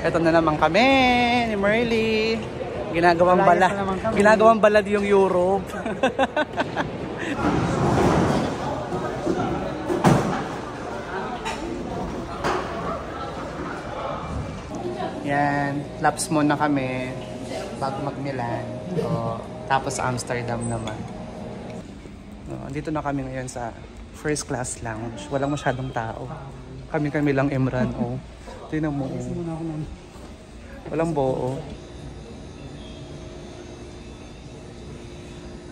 Ito na naman kami ni Merly. Ginagawang balad yung Europe. Yan, laps muna kami bago mag-Milan. Tapos Amsterdam naman. Dito na kami ngayon sa first class lounge. Walang masyadong tao. Kami lang Emran. Tingnan mo. Walang buo.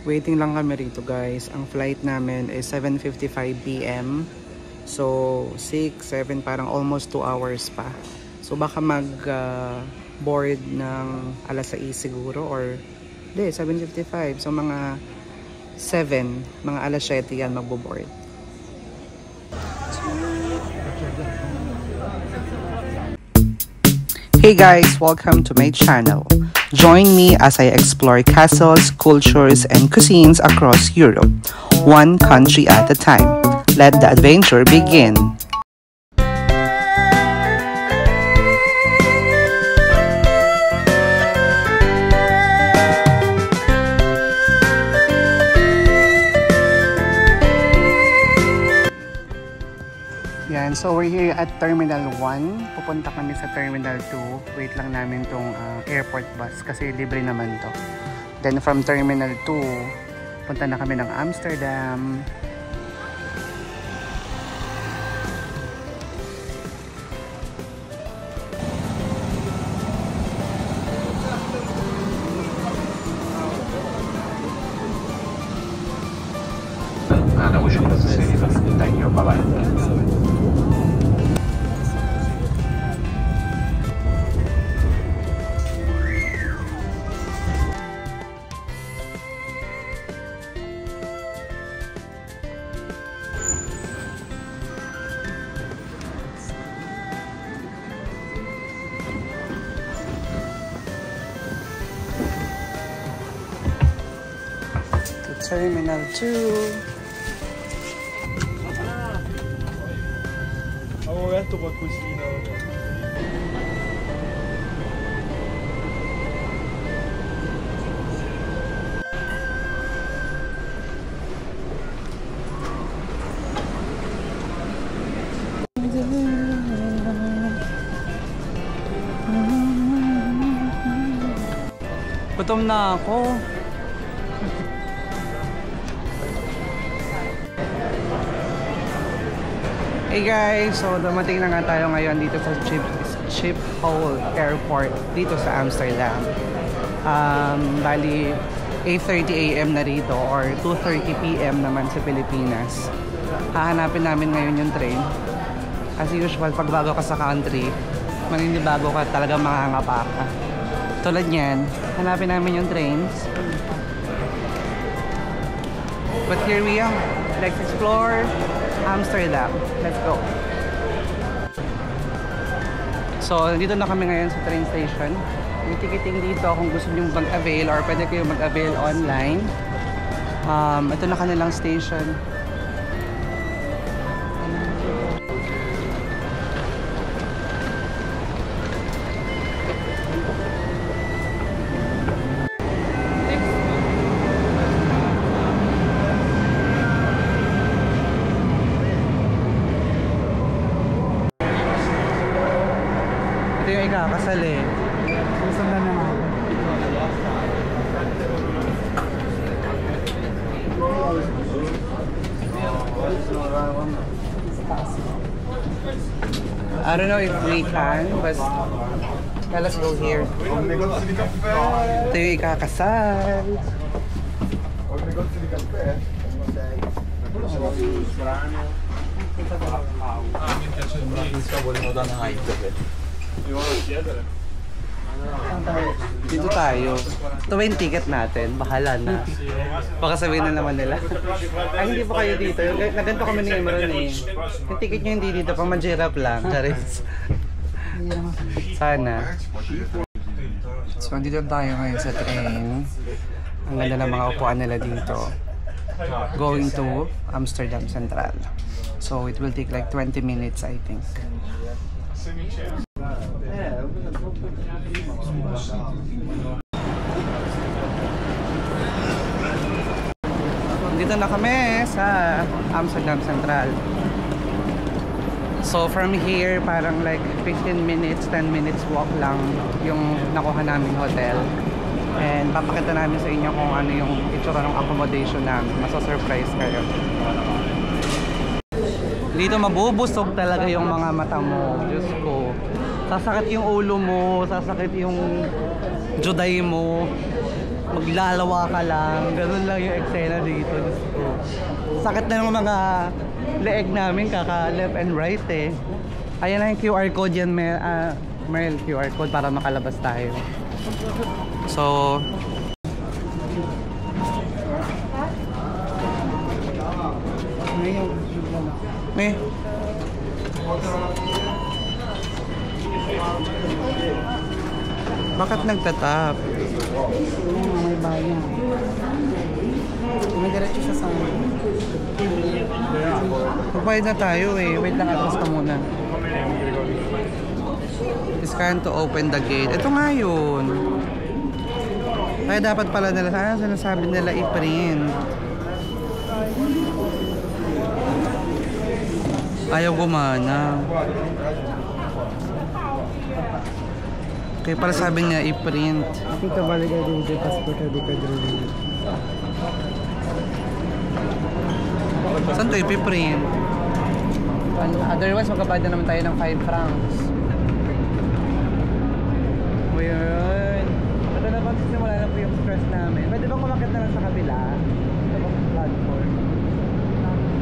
Waiting lang kami rito guys. Ang flight namin is 7:55 PM. So 6, 7, parang almost 2 hours pa. So baka mag-board ng alas 6 siguro or hindi, 7:55. So mga 7, mga alas 7 yan magbo-board. Hey guys, welcome to my channel. Join me as I explore castles, cultures, and cuisines across Europe, one country at a time. Let the adventure begin. So we're here at Terminal 1. Pupunta kami sa Terminal 2. Wait lang namin tong airport bus kasi libre naman to. Then from Terminal 2, punta na kami ng Amsterdam. Terminal 2. Avevo letto qualcosina. Gutom na ako. Hey guys, so dumating na nga tayo ngayon dito sa Schiphol Airport dito sa Amsterdam. Bali 8:30 AM na rito or 2:30 PM naman sa Pilipinas. Hahanapin namin ngayon yung train. As usual, pag bago ka sa country, maninibago ka, talaga makangapa ka. Tulad niyan, hanapin namin yung trains. But here we are. Let's explore Amsterdam. Let's go. So, dito na kami ngayon sa train station. May ticketing dito kung gusto nyo mag-avail or pwede kayo mag-avail online. Ito na kanilang station. Ito yung ikakasal eh. Susundan naman. I don't know if we can, but let's go here. Ito yung ikakasal. Mi piace il bravo, volevo dare una hype. Dito tayo. Ito ba yung ticket natin? Bahala na. Baka sabihin na naman nila. Ay, hindi pa kayo dito. Naganto kami ni Emron eh. Yung ticket nyo hindi dito, pang mag-girap lang. Charis. Sana. So, dito tayo ngayon sa train. Ang ganda ng mga upuan nila dito. Going to Amsterdam Central. So, it will take like 20 minutes, I think. Dito na kami sa Amsterdam Central. So from here, parang like 15 minutes, 10 minutes walk lang yung nakuha naming hotel. And papakita namin sa inyo kung ano yung itsura ng accommodation namin. Masasurprise kayo. Dito mabubusog talaga yung mga mata mo. Diyos ko. Sasakit yung ulo mo, sasakit yung juday mo. Maglalawa ka lang. Ganun lang yung eksena dito. Diyos ko. Sakit na ng mga leeg namin, kaka left and right eh. Ayan na yung QR code yan, Merl, QR code para makalabas tayo. So bakit nagtatap? May bayan. Dumidiretso siya sa amin. Pagbayad na tayo eh. Wait lang, atras ka muna. Scan to open the gate. Ito nga yun. Kaya dapat pala nila, sinasabi nila i-print. Ayaw gumana. Kaya pala sabi niya i-print. Kita balik aja di pasport di kadri. Saan to ipiprint? Otherwise magbabayad na naman tayo ng 5 francs. Ngayon, ito na pagsisimula na po yung stress namin. Pwede bang kumakit na lang sa kabila? Ito ba platform?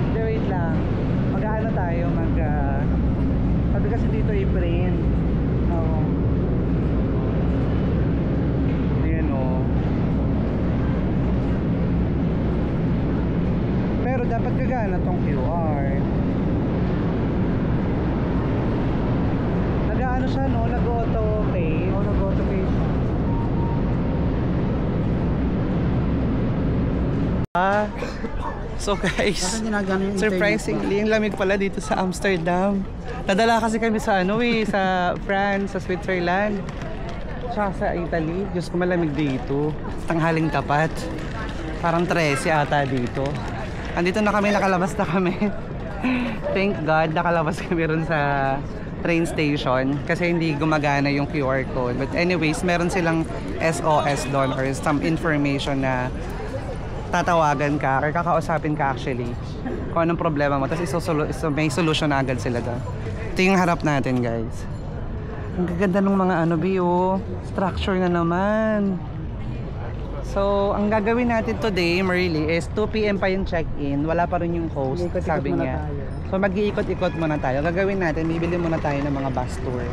Hindi, wait lang. Mag-ano tayo, sabi kasi dito i-print. Oo. Ayan o. Pero dapat gagana tong QR. Nag-ano siya no? Nag-auto pay. O nag-auto pay siya. So guys, Bakit ginagano yung surprisingly, ang lamig pala dito sa Amsterdam. Nadala kasi kami sa sa France, sa Switzerland, tsaka sa Italy. Diyos ko, malamig dito. Tanghaling tapat. Parang 13 ata dito. Andito na kami, nakalabas na kami. Thank God, nakalabas kami ron sa train station kasi hindi gumagana yung QR code. But anyways, meron silang SOS doon or some information na tatawagan ka or kakausapin ka actually kung anong problema mo, tapos may solution na agad sila doon. Ito yung harap natin, guys. Ang gaganda ng mga structure na naman. So ang gagawin natin today, Merly, is 2 PM pa yung check-in. Wala pa rin yung host, sabi niya. So mag-iikot-ikot muna tayo. Gagawin natin, bibili muna tayo ng mga bus tour.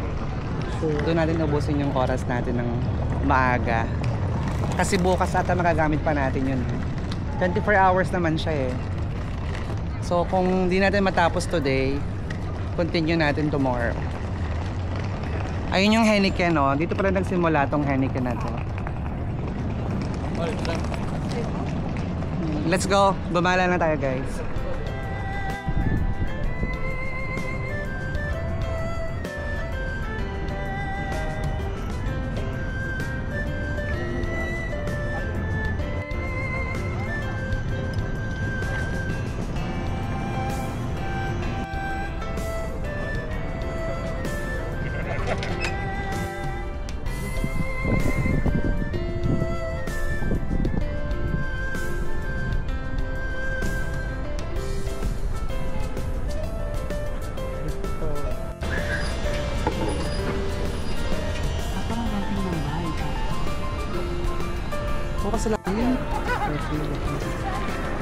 Doon natin ubusin yung oras natin ng maaga. Kasi bukas ata magagamit pa natin yun. 24 hours naman siya eh. So kung di natin matapos today, continue natin tomorrow. Ayun yung Heineken, no? Dito pala nagsimula tong Heineken na to. Let's go. Bumala na tayo, guys.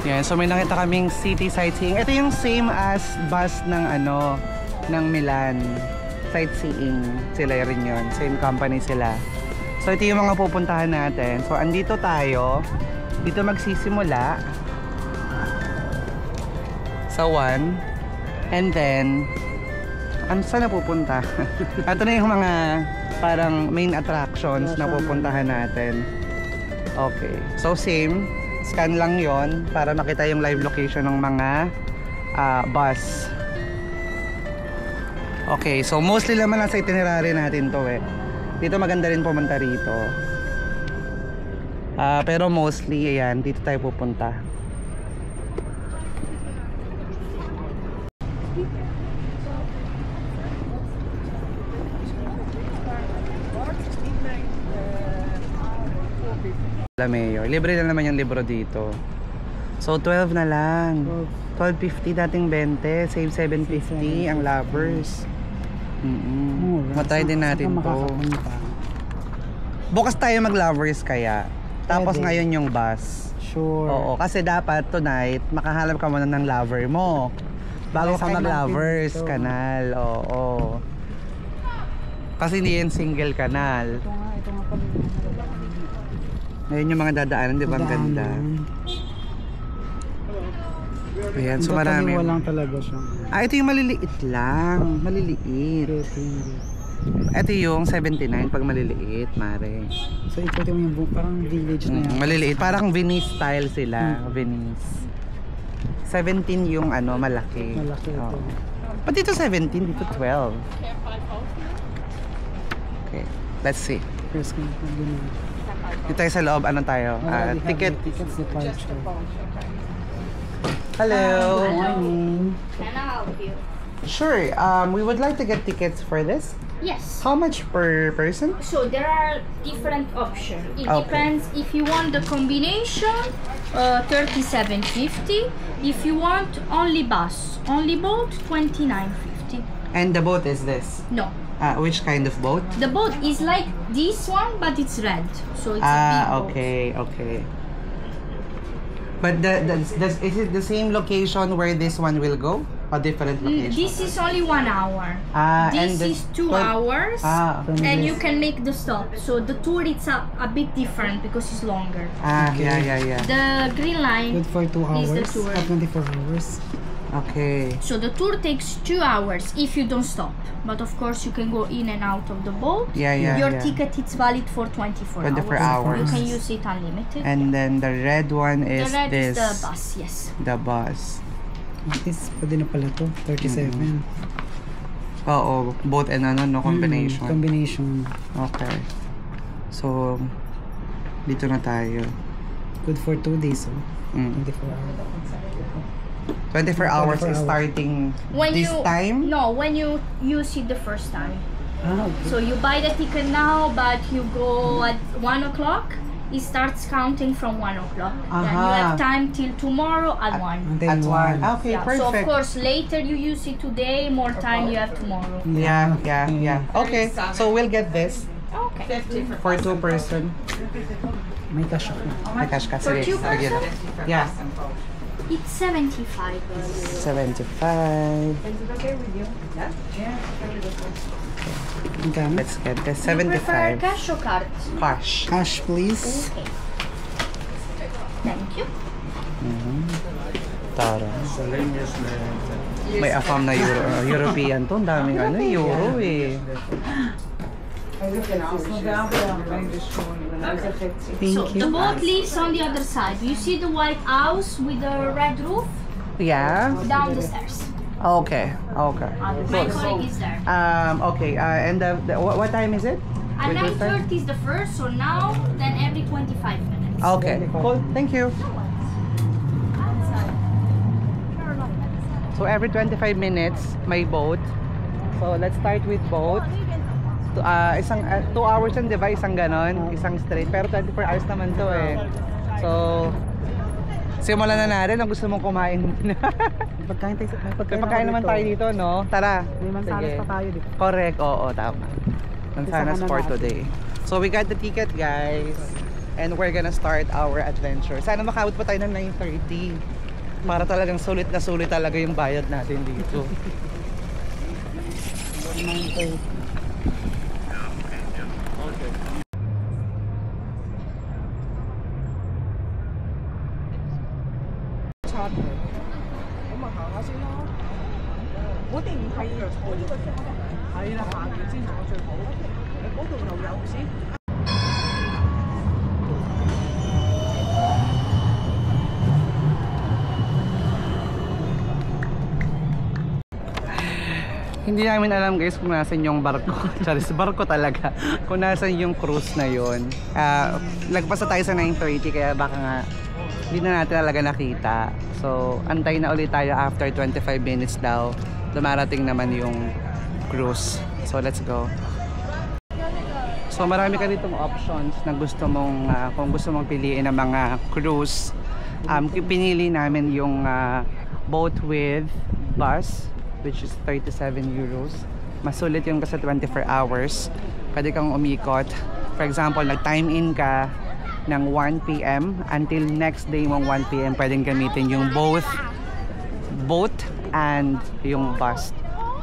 Yan, so may nakita kaming city sightseeing. Ito yung same as bus ng ng Milan. Sightseeing sila rin yun. Same company sila. So ito yung mga pupuntahan natin. So andito tayo. Dito magsisimula sa 1. And then saan na pupunta? Ito na yung mga parang main attractions na pupuntahan natin. Okay. So same. Scan lang yon para makita yung live location ng mga bus. Okay, so mostly naman nasa itinerary natin to eh. Dito maganda rin pumunta rito. Pero mostly ayan, dito tayo pupunta. La Mayor. Libre na naman yung libro dito. So 12 na lang. 12.50 dating 20. Save 7.50 ang Lovers. Matry din natin to. Bukas tayo mag-Lovers kaya. Tapos Pwede. ngayon yung bus. Sure. Oo, kasi dapat tonight makahanap ka muna ng lover mo. Bago ka mag-Lovers dito. kanal. Oo. Kasi hindi yan single kanal. Ito nga pala. Ngayon yung mga dadaanan, di ba? Ang ganda. Ayan, so marami. Walang talaga siya. Ito yung maliliit lang. Maliliit. Ito yung 79 pag maliliit, mare. So ito yung parang village na yan. Maliliit. Parang Venice style sila. Venice. 17 yung ano, malaki. Malaki ito. Pati dito 17, dito 12. Okay, let's see. First ko na din. Dito tayo sa loob, ano tayo? Ticket. Tickets departure. Hello. Good morning. Can I help you? Sure. We would like to get tickets for this. Yes. How much per person? So there are different options. It Okay. depends if you want the combination, 37.50. If you want only bus, only boat, 29.50. And the boat is this. No, Which kind of boat? the boat is like this one, but it's red. So it's a big boat. Okay. But is it the same location where this one will go? A different location? This is only 1 hour. And This is 2 hours. And you can make the stop. So the tour is a bit different because it's longer. Yeah. The green line Good for 2 hours. is the tour. 24 hours. Okay. So the tour takes 2 hours if you don't stop. But of course you can go in and out of the boat. Yeah. Your ticket is valid for 24 24 hours. hours. You can use it unlimited. And then the red one the is red this. is the bus, yes. The bus. At least pwede na pala to. 37. Oo, both and ano, no, combination. Combination. Okay. So, dito na tayo. Good for 2 days. 24 hours. 24 hours is 24 hours. starting When this you time? No, when you use it the first time. Okay. So you buy the ticket now, but you go at 1 o'clock. It starts counting from 1 o'clock. And you have time till tomorrow at 1. Until At 1. 1. Okay, Yeah, so of perfect. course later you use it today, more time you have tomorrow. Yeah. Okay, so we'll get this Okay. for 2 person. May cash ako. May cash ka. For Sige, 2 sige. person? Yeah. It's 75. 75. Magkano? Let's get this. You prefer 75. cash or card? Cash. Cash please. Okay. Thank you. Tara. May AFAM na European to. Ang daming ano, euro eh. Thank So you. the boat leaves on the other side. You see the white house with the red roof? Yeah? Down the stairs. Okay. My colleague is there. Okay. And what time is it? At With this time? 9:30 is the first, so now, then every 25 minutes. Okay. Cool. Thank you. So every 25 minutes, may boat. So let's start with boat. 2 hours yan, di ba? Isang ganon, isang straight. Pero 24 hours naman to eh. So, simulan na natin. Ang gusto mong kumain muna. Pagkain tayo. May pagkain naman tayo dito, no? Tara. May mansanas Sige. pa tayo dito. Correct, oo, tama. Mansanas Isa ka na for natin. today. So we got the ticket, guys. And we're gonna start our adventure. Sana makaabot pa tayo ng 9:30. Para talagang sulit na sulit talaga yung bayad natin dito. 9:30. Hindi namin alam guys kung nasan yung barko. Charis, barko talaga. Kung nasan yung cruise na yun. Lagpas na tayo sa 9:30 kaya baka nga hindi na natin talaga nakita. So, antay na ulit tayo after 25 minutes daw. Dumarating naman yung cruise. So, let's go. So, So marami ka ditong options na gusto mong kung gusto mong piliin ng mga cruise. Pinili namin yung boat with bus, which is 37 euros. Masulit yung kasi 24 hours. Pwede kang umikot. For example, nag-time in ka ng 1 p.m. until next day mong 1 p.m. pwedeng gamitin yung both boat and yung bus.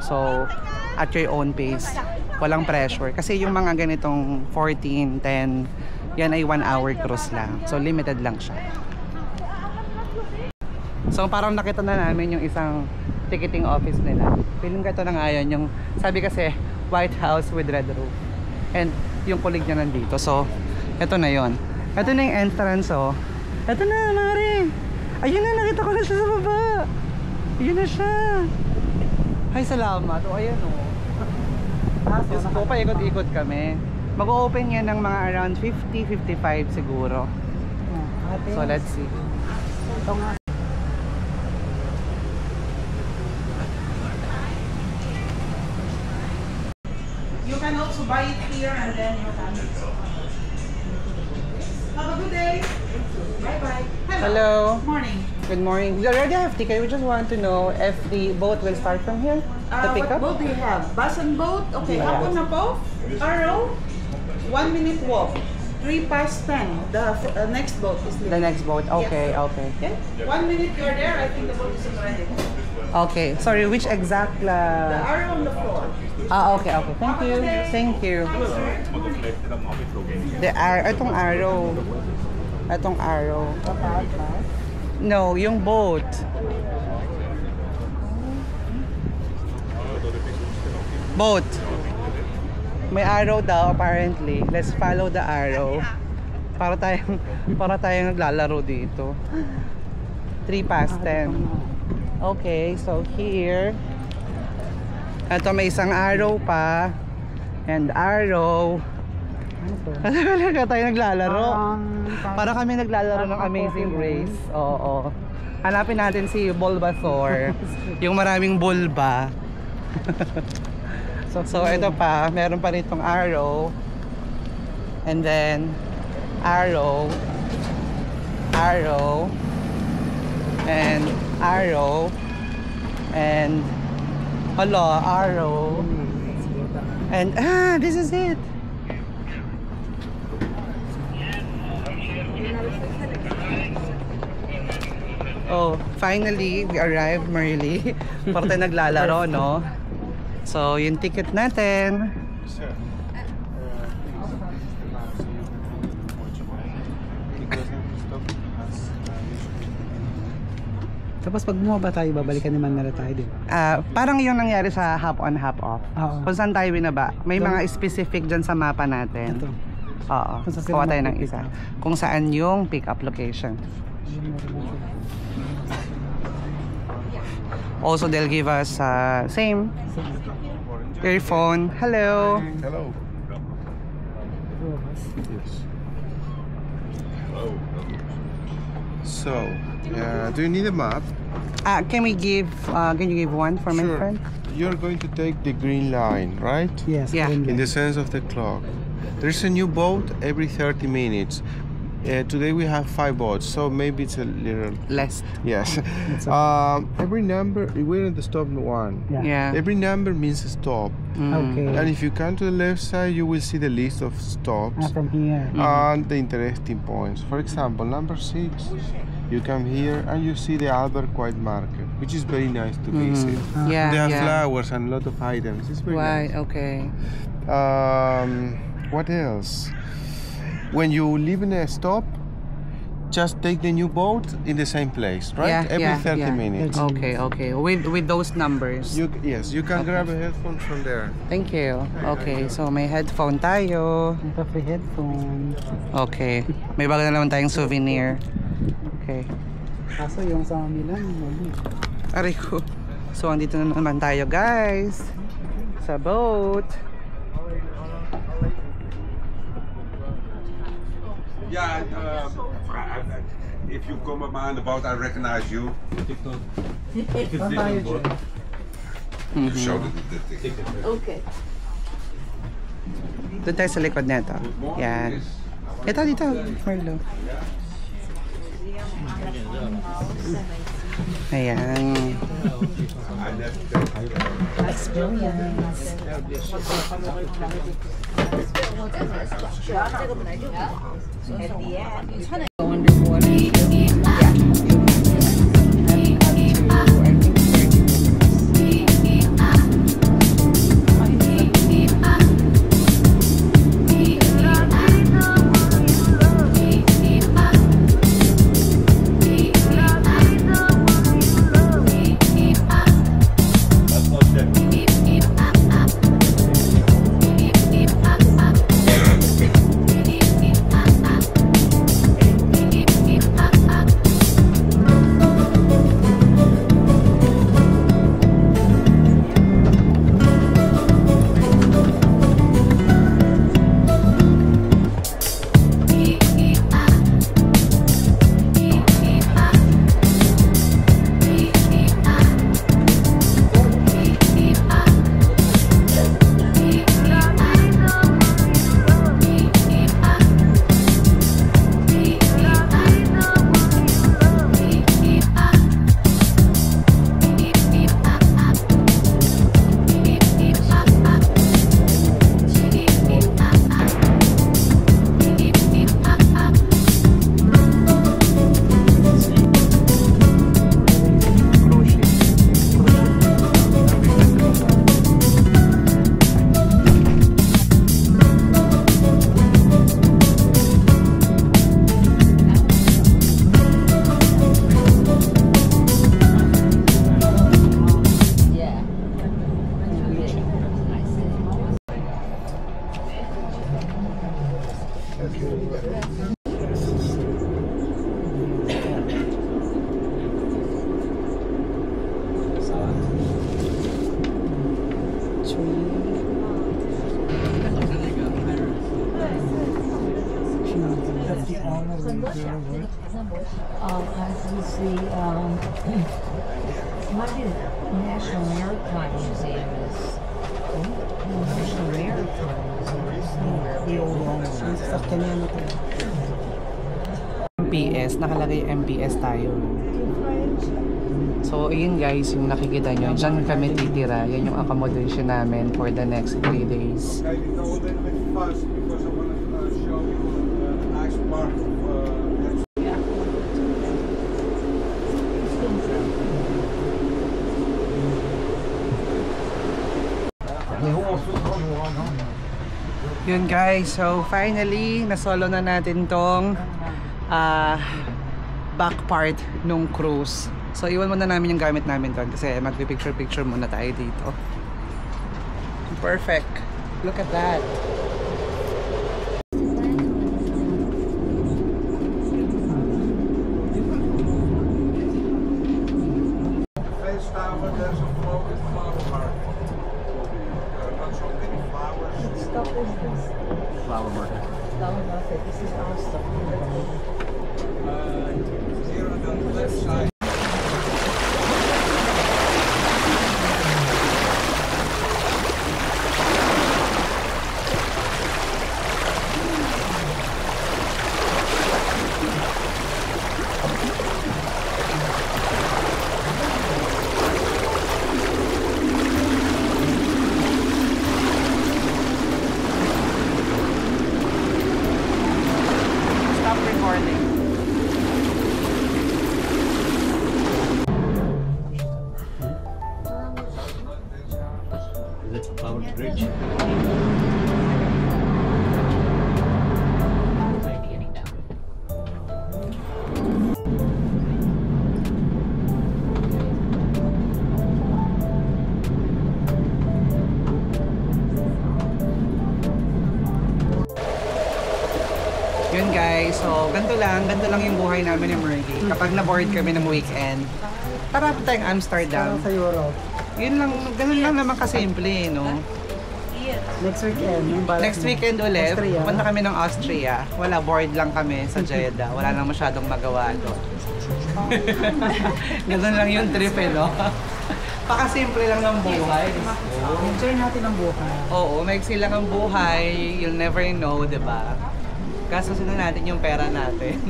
So, at your own pace. Walang pressure. Kasi yung mga ganitong 14, 10, yan ay 1 hour cruise lang. So, limited lang siya. So, parang nakita na namin yung isang ticketing office nila. Feeling ko ito na nga yun. Yung, sabi kasi, White House with red roof. And yung kulig niya nandito. So, ito na yun. Ito na yung entrance, oh. Ito na, Mari. Ayun na, nakita ko na siya sa baba. Ayun na siya. Ay, salamat. O, ayan, oh. Diyos ko, paikot-ikot kami. Mag-open yan ng mga around 50-55 siguro. So, let's see. Ito nga. You can also buy it here and then you can. Have a good day. Bye-bye. Hello. Morning. Good morning. We already have ticket. We just want to know if the boat will start from here. The pickup? What boat do you have? Bus and boat? Okay, hapon na po. Arrow, 1 minute walk. 3 past 10. The next boat is leaving. The next boat. Okay, okay. Okay? 1 minute you're there, I think the boat is ready. Okay. Sorry, which exact The arrow on the floor. okay, okay. Thank you. Thank you. The itong arrow. Itong arrow. No, yung boat. Boat. May arrow daw apparently. Let's follow the arrow. Para tayong naglalaro dito. 3 past 10. Okay, so here. Ito may isang arrow pa. And arrow. Talaga tayo naglalaro. Para kami naglalaro ng Amazing Race. Oo. Hanapin natin si Bulbasaur. Yung maraming bulba. So ito pa, meron pa ritong arrow. And then arrow. Arrow. And arrow. And hala, arrow. And this is it. Oh, finally we arrived, Marily. Para tayo naglalaro, no? So, yung ticket natin. Tapos pag bumaba tayo, babalikan naman nila tayo din. Parang yung nangyari sa hop on, hop off. Oo. Kung saan tayo binaba. May mga specific dyan sa mapa natin. Ito. Oo. Kung saan Kuha sila tayo ng mag-pick isa. up. Kung saan yung pick up location. Also, they'll give us same earphone. Hello. Hello. Yes. So, do you need a map? Can you give one for my friend? You're going to take the green line, right? Yes. Yeah. green In the light. sense of the clock. There's a new boat every 30 minutes. Today we have 5 boats, so maybe it's a little Less. yes. Every number, we're in the stop 1. Yeah. Yeah. Every number means a stop. Okay. And if you come to the left side, you will see the list of stops From here. and the interesting points. For example, number 6, you come here and you see the Albert White Market, which is very nice to visit. Yeah. They have yeah. flowers and a lot of items. It's very Right. nice. Okay. What else? When you leave in a stop, just take the new boat in the same place, right? Yeah, Every yeah, 30 yeah. minutes. Okay. Okay. With those numbers. Yes, you can grab a headphone from there. Thank you. Okay. So may headphone tayo. Ito free headphone. Okay. May bago na naman tayong souvenir. Okay. Kaso yung sa Milan, wala. Aray ko. So andito na naman tayo, guys. Sa boat. Yeah, if you come on the boat, I recognize you. Saan tayo dyan? Show the ticket. Okay. Doon tayo sa likod neto. Yan. Ito dito, Marlo. Ayan. National Maritime Museum is National Maritime Museum. MPS, nakalagay MPS tayo. So, ayun guys, yung nakikita nyo, dyan kami titira. Yan yung accommodation namin for the next 3 days. Okay, you go a little bit fast because I want to show you a nice part of Yun guys, so finally nasolo na natin tong back part nung cruise. So iwan muna namin yung gamit namin doon kasi magpipicture-picture muna tayo dito. Perfect. Look at that. Flower market. Flower market. This is our stuff. here on the left side. Yun guys, so ganito lang yung buhay namin ni Mergy. Kapag na-bored kami ng weekend, tara po tayong Amsterdam. Sa Europe. Yun lang, ganun lang naman kasimple, no? Next weekend. Next weekend ulit, Austria. punta kami ng Austria. Wala, bored lang kami sa Jeddah. Wala lang masyadong magawa doon. Ganun lang yung trip, no? Pakasimple lang ng buhay. Enjoy natin ang buhay. Oo, maiksi lang ang buhay. You'll never know, di ba? Gastusin na natin yung pera natin.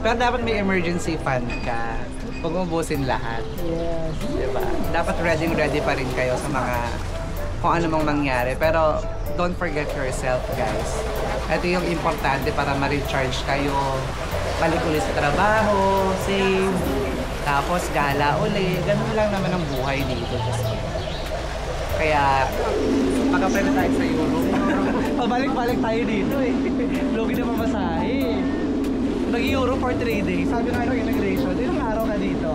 Pero dapat may emergency fund ka. Huwag mo ubusin lahat. Yes. Di ba? Dapat ready pa rin kayo sa mga kung ano mang mangyari. Pero don't forget yourself, guys. Ito yung importante para ma-recharge kayo. Balik ulit sa trabaho, save, tapos gala uli. Ganun lang naman ang buhay dito. Kaya, makapwede tayo sa Europe. Pabalik-balik tayo dito eh. Logi na mamasahe. Nag-Europe for 3 days. Sabi nga ng immigration, ilang araw ka dito?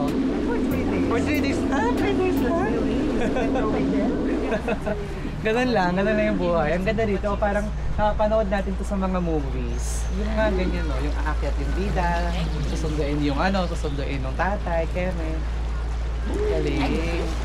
For 3 days. Ah, 3 days lang? Ganun lang yung buhay. Ang ganda dito, parang napapanood natin to sa mga movies. Yung nga ganyan, no? Yung aakyat yung bida, susunduin yung susunduin yung tatay, keme. Galing.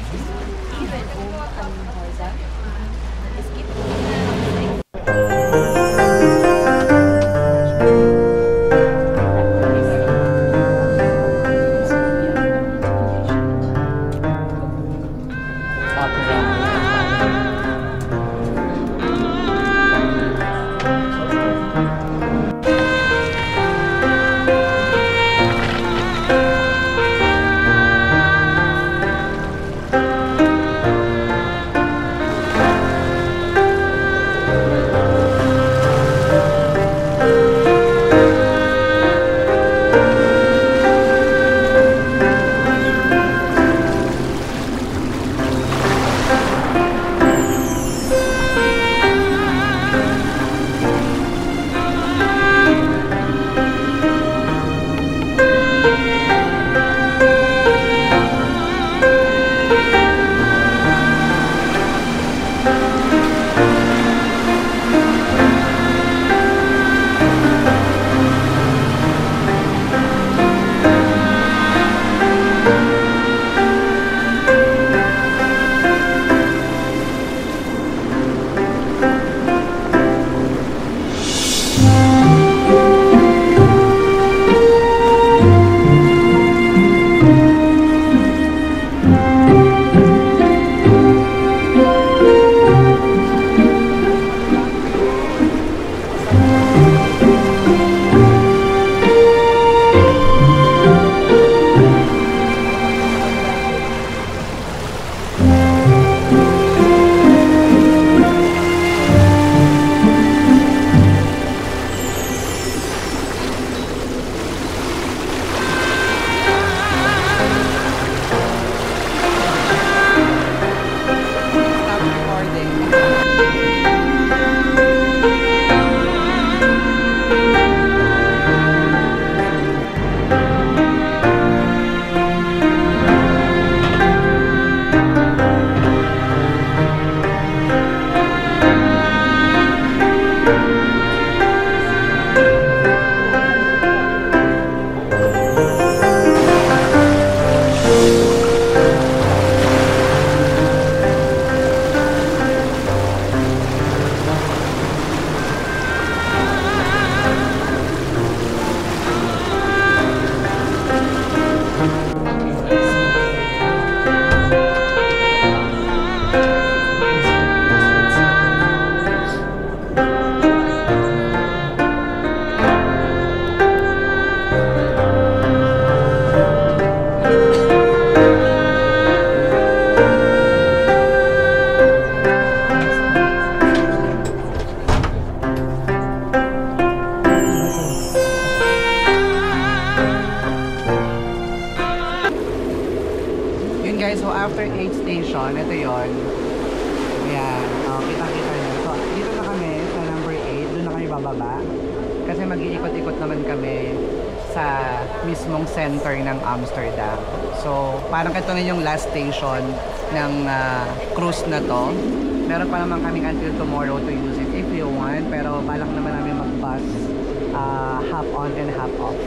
guys, so after 8 station, ito yon. Ayan, kita-kita nyo. So, dito na kami sa number 8, doon na kami bababa. Kasi mag-iikot-ikot naman kami sa mismong center ng Amsterdam. So, parang ito na yung last station ng cruise na to. Meron pa naman kami until tomorrow to use it if you want. Pero balak naman namin mag-bus hop on and hop off.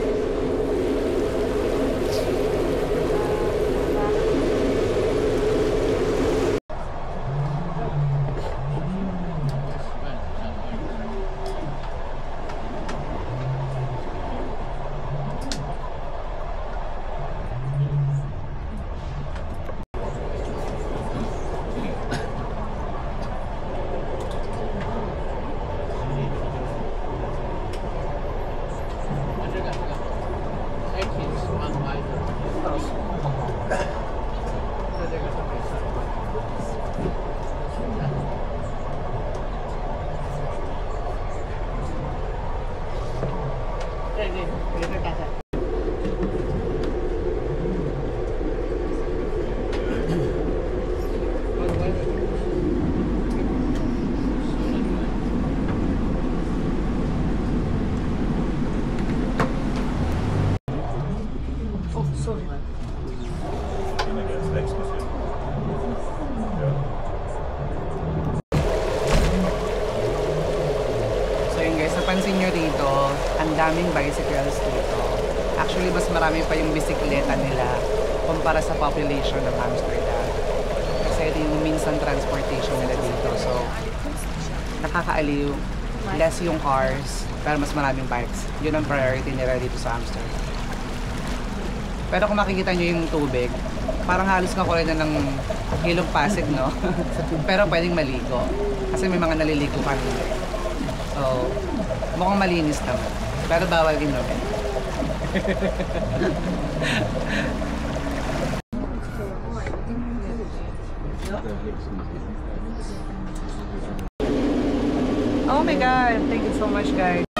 So yun guys, napansin nyo rito, ang daming bicycles dito. Actually, mas marami pa yung bisikleta nila kumpara sa population ng Amsterdam. Kasi ito yung minsan transportation nila dito. So, nakakaaliw. Less yung cars, pero mas maraming bikes. Yun ang priority nila dito sa Amsterdam. Pero kung makikita nyo yung tubig, parang halos kakulay na ng Ilog Pasig, no? Pero pwedeng maligo. Kasi may mga naliligo kami. So, mukhang malinis naman. Pero bawal inumin. Oh my God! Thank you so much, guys.